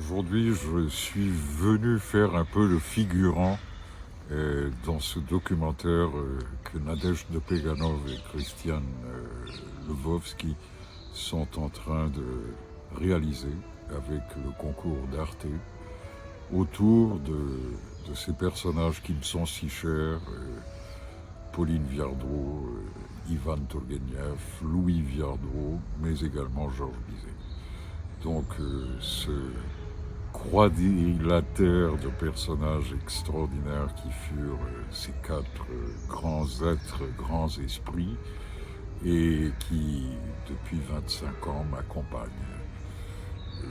Aujourd'hui, je suis venu faire un peu le figurant dans ce documentaire que Nadezhda Peganov et Christian Lvovsky sont en train de réaliser avec le concours d'Arte autour de ces personnages qui me sont si chers, Pauline Viardot, Ivan Turgenev, Louis Viardot, mais également Georges Bizet. Donc ce quadrilatère de personnages extraordinaires qui furent ces quatre grands êtres, grands esprits, et qui, depuis 25 ans, m'accompagnent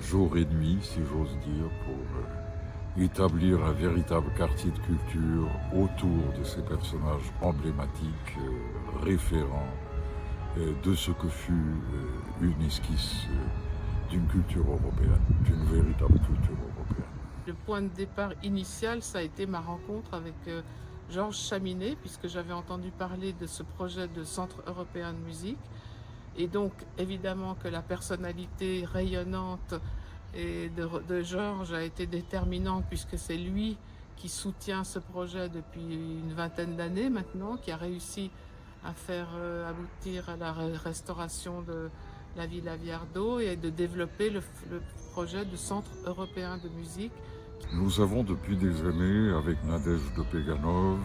jour et nuit, si j'ose dire, pour établir un véritable quartier de culture autour de ces personnages emblématiques, référents de ce que fut une esquisse d'une culture européenne, d'une véritable culture européenne. Le point de départ initial, ça a été ma rencontre avec Georges Chaminet, puisque j'avais entendu parler de ce projet de Centre européen de musique. Et donc, évidemment que la personnalité rayonnante de Georges a été déterminante, puisque c'est lui qui soutient ce projet depuis une vingtaine d'années maintenant, qui a réussi à faire aboutir à la restauration de la Villa Viardot et de développer le projet de Centre européen de musique. Nous avons depuis des années, avec Nadezhda Peganov,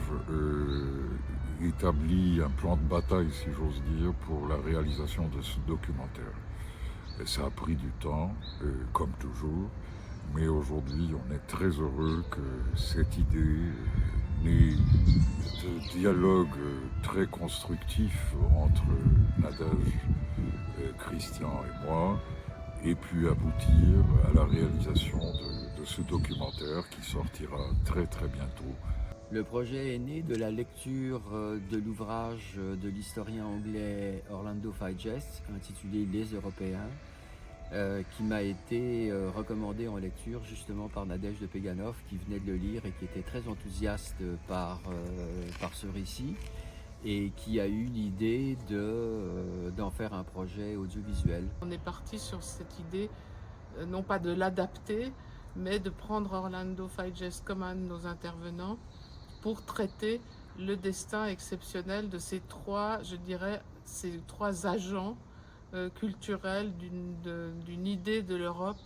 établi un plan de bataille, si j'ose dire, pour la réalisation de ce documentaire. Et ça a pris du temps, comme toujours, mais aujourd'hui on est très heureux que cette idée née de dialogue très constructif entre Nadège, Christian et moi ait pu aboutir à la réalisation de ce documentaire qui sortira très très bientôt. Le projet est né de la lecture de l'ouvrage de l'historien anglais Orlando Figes intitulé Les Européens, qui m'a été recommandé en lecture justement par Nadezhda Peganov, qui venait de le lire et qui était très enthousiaste par ce récit et qui a eu l'idée d'en faire un projet audiovisuel. On est parti sur cette idée, non pas de l'adapter, mais de prendre Orlando Figes comme un de nos intervenants pour traiter le destin exceptionnel de ces trois, je dirais, ces trois agents culturels d'une idée de l'Europe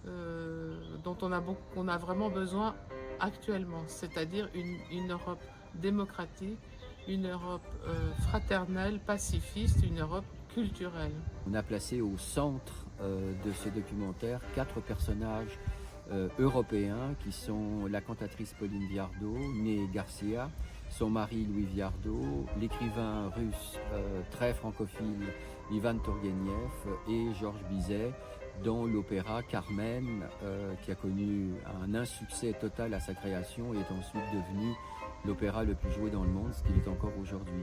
dont on a vraiment besoin actuellement, c'est-à-dire une Europe démocratique, une Europe fraternelle, pacifiste, une Europe culturelle. On a placé au centre de ce documentaire 4 personnages européens qui sont la cantatrice Pauline Viardot, née Garcia, son mari Louis Viardot, l'écrivain russe très francophile Ivan Turgenev et Georges Bizet, dont l'opéra Carmen, qui a connu un insuccès total à sa création, est ensuite devenu l'opéra le plus joué dans le monde, ce qu'il est encore aujourd'hui.